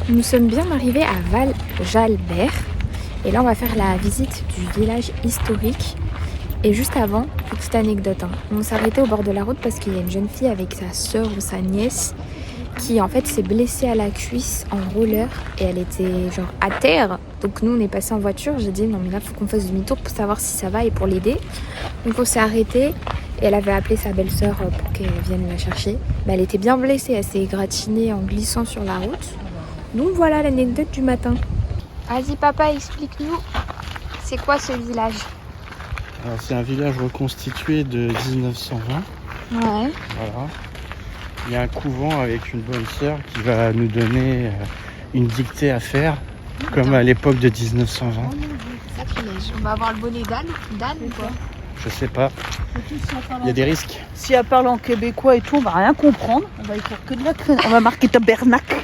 Nous sommes bien arrivés à Val-Jalbert et là on va faire la visite du village historique. Et juste avant, petite anecdote, on s'est arrêté au bord de la route parce qu'il y a une jeune fille avec sa soeur ou sa nièce qui en fait s'est blessée à la cuisse en roller et elle était genre à terre. Donc nous on est passé en voiture, j'ai dit non mais là faut qu'on fasse demi-tour pour savoir si ça va et pour l'aider. Donc on s'est arrêté et elle avait appelé sa belle-sœur pour qu'elle vienne la chercher. Mais elle était bien blessée, elle s'est égratignée en glissant sur la route. Donc voilà l'anecdote du matin. Vas-y papa, explique-nous, c'est quoi ce village? Alors c'est un village reconstitué de 1920. Ouais. Voilà. Il y a un couvent avec une bonne sœur qui va nous donner une dictée à faire, comme à l'époque de 1920. Sacrilège. On va avoir le bonnet d'âne ou quoi? Je sais pas. Il y a des risques. Si elle parle en québécois et tout, on va rien comprendre. On va y faire que de la crème. On va marquer tabernacle.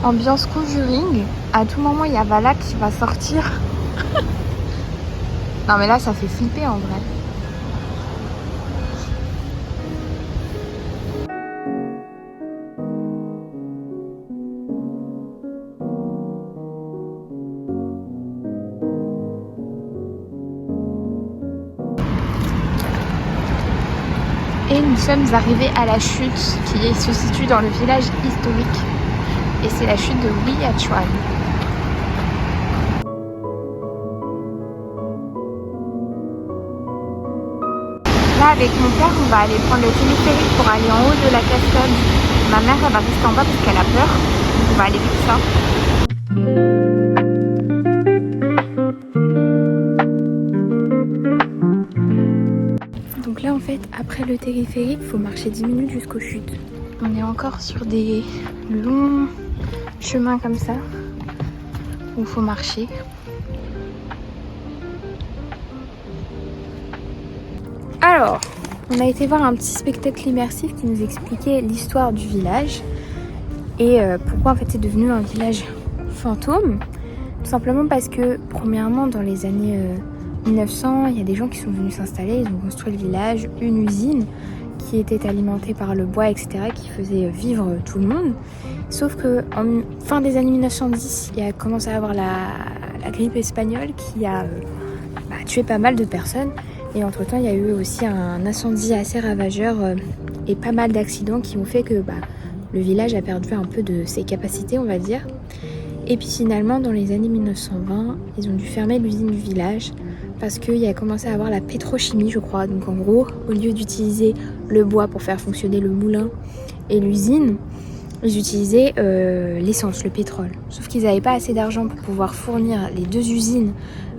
Ambiance Conjuring, à tout moment il y a Vala qui va sortir. Non mais là ça fait flipper en vrai. Et nous sommes arrivés à la chute qui se situe dans le village historique. Et c'est la chute de Ouiachuan. Là, avec mon père, on va aller prendre le téléphérique pour aller en haut de la cascade. Ma mère, elle va rester en bas parce qu'elle a peur. Donc on va aller faire ça. Donc là, en fait, après le téléphérique, il faut marcher 10 minutes jusqu'aux chutes. On est encore sur des longs chemins comme ça, où il faut marcher. Alors, on a été voir un petit spectacle immersif qui nous expliquait l'histoire du village et pourquoi en fait c'est devenu un village fantôme. Tout simplement parce que, premièrement, dans les années 1900, il y a des gens qui sont venus s'installer, ils ont construit le village, une usine qui était alimentée par le bois, etc., qui faisait vivre tout le monde. Sauf que en fin des années 1910, il y a commencé à avoir la grippe espagnole qui a tué pas mal de personnes. Et entre-temps, il y a eu aussi un incendie assez ravageur et pas mal d'accidents qui ont fait que le village a perdu un peu de ses capacités, on va dire. Et puis finalement, dans les années 1920, ils ont dû fermer l'usine du village parce qu'il a commencé à avoir la pétrochimie, je crois. Donc en gros, au lieu d'utiliser le bois pour faire fonctionner le moulin et l'usine, ils utilisaient l'essence, le pétrole. Sauf qu'ils n'avaient pas assez d'argent pour pouvoir fournir les deux usines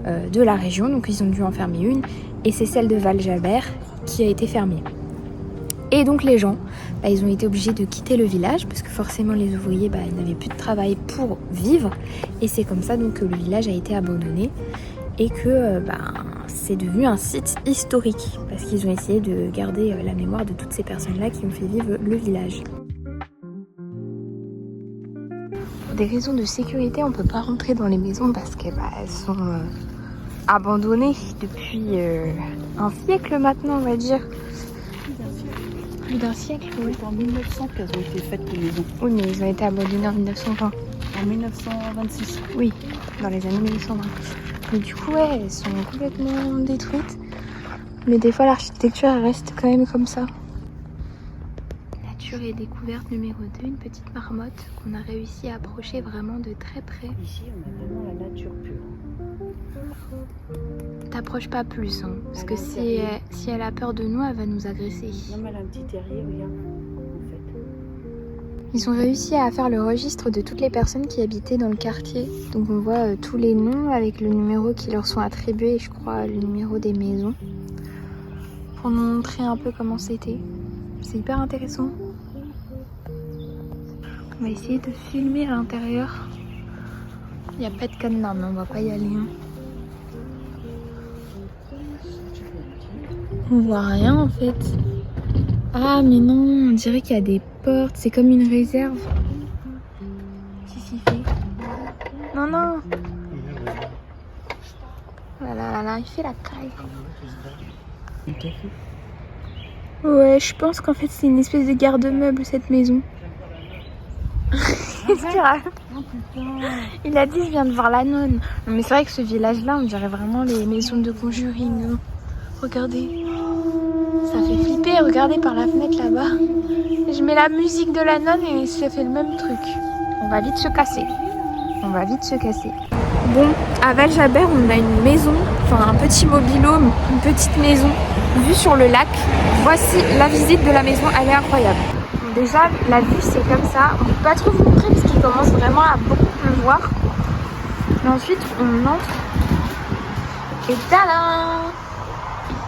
de la région, donc ils ont dû en fermer une. Et c'est celle de Val-Jalbert qui a été fermée. Et donc les gens, ils ont été obligés de quitter le village parce que forcément les ouvriers, ils n'avaient plus de travail pour vivre. Et c'est comme ça donc que le village a été abandonné et que c'est devenu un site historique parce qu'ils ont essayé de garder la mémoire de toutes ces personnes-là qui ont fait vivre le village. Pour des raisons de sécurité, on ne peut pas rentrer dans les maisons parce qu'elles sont abandonnées depuis un siècle maintenant, on va dire. Plus d'un siècle, oui. C'est en 1900 qu'elles ont été faites, les maisons. Oui, mais ils ont été abandonnés en 1920. En 1926. Oui, dans les années 1920. Mais du coup, ouais, elles sont complètement détruites. Mais des fois, l'architecture, elle reste quand même comme ça. Nature et découverte numéro 2, une petite marmotte qu'on a réussi à approcher vraiment de très près. Ici, on a vraiment la nature pure. T'approches pas plus, parce que si elle a peur de nous, elle va nous agresser. Non, mais elle a un petit terrier, regarde, en fait. Ils ont réussi à faire le registre de toutes les personnes qui habitaient dans le quartier. Donc on voit tous les noms avec le numéro qui leur sont attribués, et je crois le numéro des maisons. Pour nous montrer un peu comment c'était. C'est hyper intéressant. On va essayer de filmer à l'intérieur. Il n'y a pas de cadenas, mais on va pas y aller. On voit rien en fait. Ah mais non, on dirait qu'il y a des portes, c'est comme une réserve. Qu'est-ce qu'il fait? Non, non. là là là là, il fait la caille. Ouais, je pense qu'en fait c'est une espèce de garde-meuble cette maison. Qu'est-ce qu'il raconte ? Il a dit je viens de voir la nonne. Non, mais c'est vrai que ce village-là, on dirait vraiment les maisons de Conjuring. Regardez. Ça fait flipper, regardez par la fenêtre là-bas. Je mets la musique de la nonne et ça fait le même truc. On va vite se casser. On va vite se casser. Bon, à Val-Jabert, on a une maison, enfin un petit mobil-home, une petite maison vue sur le lac. Voici la visite de la maison, elle est incroyable. Déjà, la vue c'est comme ça. On ne peut pas trop vous montrer parce qu'il commence vraiment à beaucoup pleuvoir. Mais ensuite, on entre et tadam!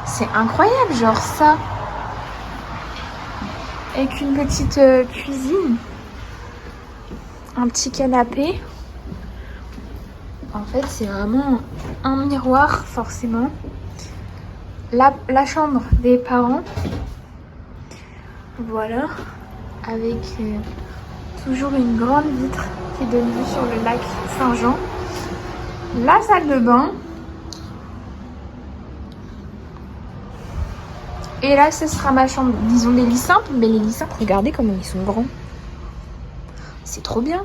C'est incroyable, genre ça. Avec une petite cuisine, un petit canapé. En fait, c'est vraiment un miroir, forcément. La chambre des parents. Voilà. Avec toujours une grande vitre qui donne vue sur le lac Saint-Jean. La salle de bain. Et là, ce sera ma chambre. Disons les lits simples, mais les lits simples, regardez comment ils sont grands. C'est trop bien.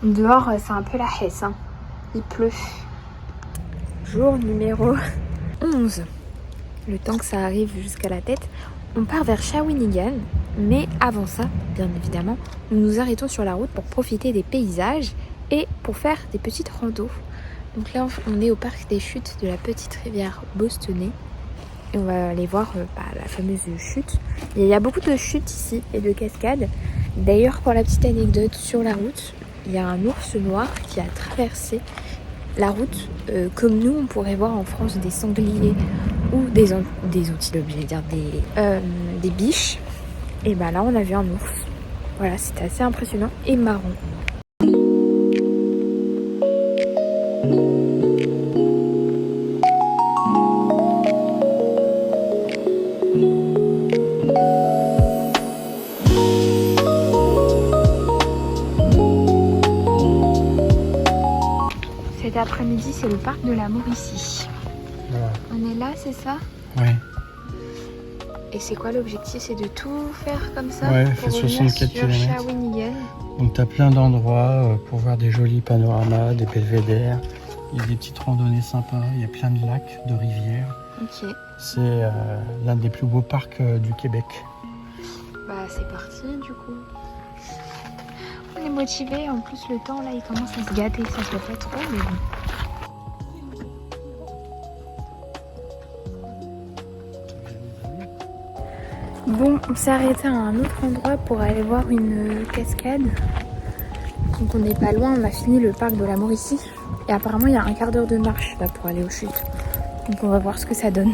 Dehors, c'est un peu la hesse, hein. Il pleut. Jour numéro 11. Le temps que ça arrive jusqu'à la tête, on part vers Shawinigan. Mais avant ça, bien évidemment, nous nous arrêtons sur la route pour profiter des paysages et pour faire des petites randos. Donc là, on est au parc des chutes de la petite rivière Bostonais. Et on va aller voir la fameuse chute. Il y a beaucoup de chutes ici et de cascades. D'ailleurs, pour la petite anecdote, sur la route, il y a un ours noir qui a traversé la route. Comme nous, on pourrait voir en France des sangliers ou des antilopes, j'allais dire des biches. Et ben là, on a vu un ours. Voilà, c'était assez impressionnant et marrant. Cet après-midi, c'est le parc de la Mauricie. Voilà. On est là, c'est ça? Ouais. Et c'est quoi l'objectif? C'est de tout faire comme ça? Ouais, pour fait revenir 64 sur km. Shawinigan. Donc t'as plein d'endroits pour voir des jolis panoramas, des belvédères. Il y a des petites randonnées sympas, il y a plein de lacs, de rivières. Ok. C'est l'un des plus beaux parcs du Québec. Bah c'est parti du coup. On est motivés, en plus le temps là il commence à se gâter, ça se voit pas trop mais bon. Bon, on s'est arrêté à un autre endroit pour aller voir une cascade. Donc on n'est pas loin, on a fini le parc de la Mauricie. Et apparemment il y a un quart d'heure de marche là pour aller aux chutes. Donc on va voir ce que ça donne.